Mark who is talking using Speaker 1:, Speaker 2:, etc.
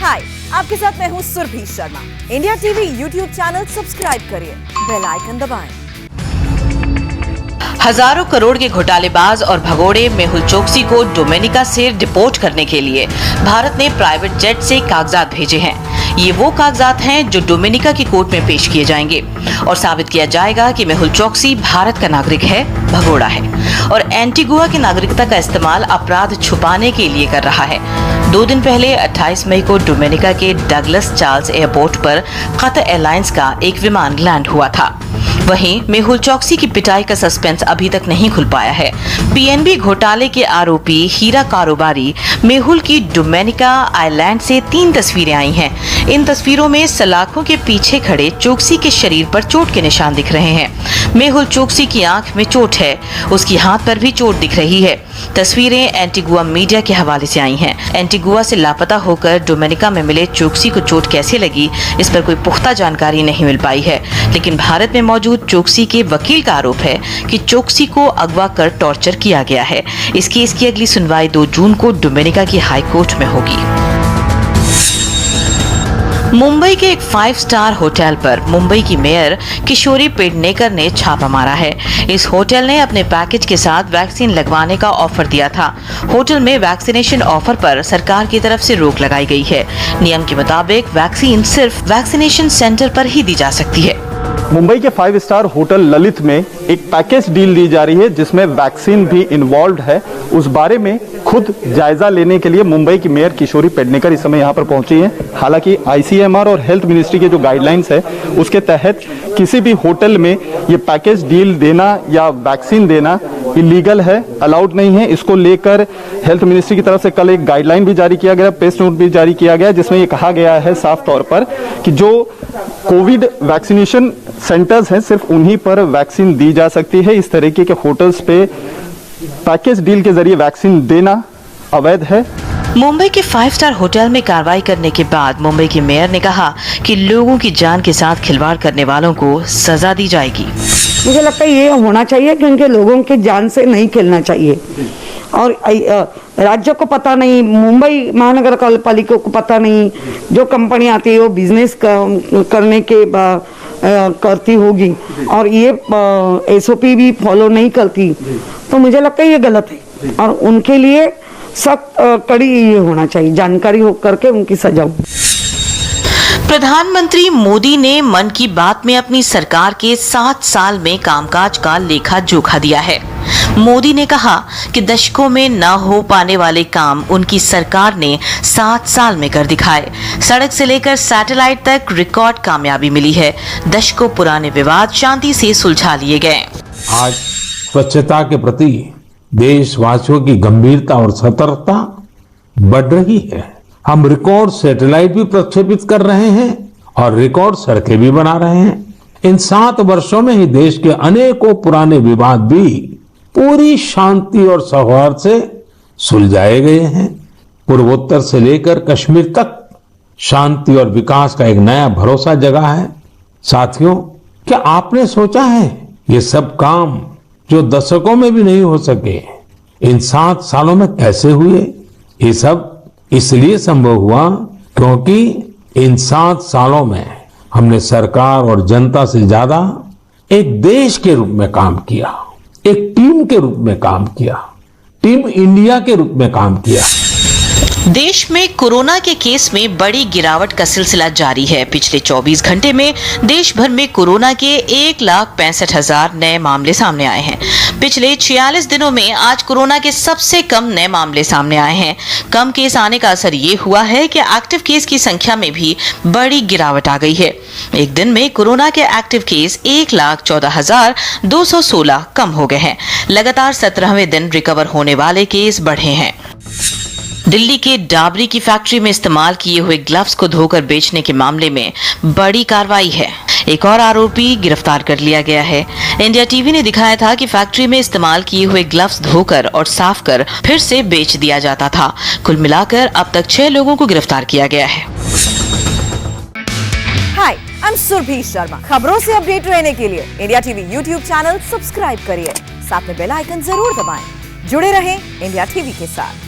Speaker 1: हाय, आपके साथ मैं हूँ Surabhi Sharma. India TV YouTube channel subscribe करिए, बेल आइकन दबाएं।
Speaker 2: हजारों करोड़ के घोटालेबाज और भगोड़े मेहुल चोकसी को डोमिनिका से डिपोर्ट करने के लिए भारत ने प्राइवेट जेट से कागजात भेजे हैं। ये वो कागजात हैं जो डोमिनिका की कोर्ट में पेश किए जाएंगे और साबित किया जाएगा कि मेहुल चोकसी भारत का नागरिक है, भगोड़ा है और एंटीगुआ की नागरिकता का इस्तेमाल अपराध छुपाने के लिए कर रहा है। 2 दिन पहले 28 मई को डोमिनिका के डगलस चार्ल्स एयरपोर्ट पर कतर एयरलाइंस का एक विमान लैंड हुआ था। वहीं मेहुल चोकसी की पिटाई का सस्पेंस अभी तक नहीं खुल पाया है। पीएनबी घोटाले के आरोपी हीरा कारोबारी मेहुल की डोमिनिका आइलैंड से 3 तस्वीरें आई हैं। इन तस्वीरों में सलाखों के पीछे खड़े चोकसी के शरीर पर चोट के निशान दिख रहे हैं। मेहुल चोकसी की आंख में चोट है, उसकी हाथ पर भी चोट दिख रही है। तस्वीरें एंटीगुआ मीडिया के हवाले से आई हैं। एंटीगुआ से लापता होकर डोमिनिका में मिले चोकसी को चोट कैसे लगी, इस पर कोई पुख्ता जानकारी नहीं मिल पाई है, लेकिन भारत में मौजूद चोकसी के वकील का आरोप है कि चोकसी को अगवा कर टॉर्चर किया गया है। इस केस की अगली सुनवाई 2 जून को डोमिनिका की हाई कोर्ट में होगी। मुंबई के एक 5 स्टार होटल पर मुंबई की मेयर किशोरी पेडनेकर ने छापा मारा है। इस होटल ने अपने पैकेज के साथ वैक्सीन लगवाने का ऑफर दिया था। होटल में वैक्सीनेशन ऑफर पर सरकार की तरफ से रोक लगाई गई है। नियम के मुताबिक वैक्सीन सिर्फ वैक्सीनेशन सेंटर पर ही दी जा सकती है।
Speaker 3: मुंबई के 5 स्टार होटल ललित में एक पैकेज डील दी जा रही है जिसमें वैक्सीन भी इन्वॉल्व है। उस बारे में खुद जायजा लेने के लिए मुंबई की मेयर किशोरी पेडनेकर इस समय यहाँ पर पहुंची हैं। हालांकि आईसीएमआर और हेल्थ मिनिस्ट्री के जो गाइडलाइंस है उसके तहत किसी भी होटल में ये पैकेज डील देना या वैक्सीन देना इलीगल है, अलाउड नहीं है। इसको लेकर हेल्थ मिनिस्ट्री की तरफ से कल एक गाइडलाइन भी जारी किया गया, प्रेस नोट भी जारी किया गया, जिसमें ये कहा गया है साफ तौर पर कि जो कोविड वैक्सीनेशन सेंटर्स हैं सिर्फ उन्हीं पर वैक्सीन दी जा सकती है। इस तरीके के होटल्स पे पैकेज डील के जरिए वैक्सीन देना अवैध है।
Speaker 2: मुंबई के 5 स्टार होटल में कार्रवाई करने के बाद मुंबई की मेयर ने कहा कि लोगों की जान के साथ खिलवाड़ करने वालों को सजा दी जाएगी।
Speaker 4: मुझे लगता है ये होना चाहिए क्योंकि लोगों की जान से नहीं खेलना चाहिए और राज्य को पता नहीं, मुंबई महानगर पालिका को पता नहीं, जो कंपनी आती है वो बिजनेस करने के करती होगी और ये एसओपी भी फॉलो नहीं करती, तो मुझे लगता है ये गलत है और उनके लिए सख्त कड़ी ये होना चाहिए, जानकारी हो करके उनकी सजा हो।
Speaker 2: प्रधानमंत्री मोदी ने मन की बात में अपनी सरकार के 7 साल में कामकाज का लेखा जोखा दिया है। मोदी ने कहा कि दशकों में न हो पाने वाले काम उनकी सरकार ने 7 साल में कर दिखाए। सड़क से लेकर सैटेलाइट तक रिकॉर्ड कामयाबी मिली है। दशकों पुराने विवाद शांति से सुलझा लिए गए।
Speaker 5: आज स्वच्छता के प्रति देशवासियों की गंभीरता और सतर्कता बढ़ रही है। हम रिकॉर्ड सैटेलाइट भी प्रक्षेपित कर रहे हैं और रिकॉर्ड सड़कें भी बना रहे हैं। इन 7 वर्षों में ही देश के अनेकों पुराने विवाद भी पूरी शांति और सौहार्द से सुलझाए गए हैं। पूर्वोत्तर से लेकर कश्मीर तक शांति और विकास का एक नया भरोसा जगा है। साथियों, क्या आपने सोचा है ये सब काम जो दशकों में भी नहीं हो सके, इन 7 सालों में कैसे हुए? ये सब इसलिए संभव हुआ क्योंकि इन 7 सालों में हमने सरकार और जनता से ज्यादा एक देश के रूप में काम किया, एक टीम के रूप में काम किया, टीम इंडिया के रूप में काम किया।
Speaker 2: देश में कोरोना के केस में बड़ी गिरावट का सिलसिला जारी है। पिछले 24 घंटे में देश भर में कोरोना के 1,65,000 नए मामले सामने आए हैं। पिछले 46 दिनों में आज कोरोना के सबसे कम नए मामले सामने आए हैं। कम केस आने का असर ये हुआ है कि एक्टिव केस की संख्या में भी बड़ी गिरावट आ गई है। एक दिन में कोरोना के एक्टिव केस 1,14,216 कम हो गए हैं। लगातार 17वें दिन रिकवर होने वाले केस बढ़े हैं। दिल्ली के डाबरी की फैक्ट्री में इस्तेमाल किए हुए ग्लव्स को धोकर बेचने के मामले में बड़ी कार्रवाई है। एक और आरोपी गिरफ्तार कर लिया गया है। इंडिया टीवी ने दिखाया था कि फैक्ट्री में इस्तेमाल किए हुए ग्लव्स धोकर और साफ कर फिर से बेच दिया जाता था। कुल मिलाकर अब तक 6 लोगों को गिरफ्तार किया गया है।
Speaker 1: हाय, आई एम सुरभि शर्मा। खबरों से अपडेट रहने के लिए India TV YouTube channel subscribe करिए, साथ में बेल आइकन जरूर दबाएं। जुड़े रहें इंडिया टीवी के साथ।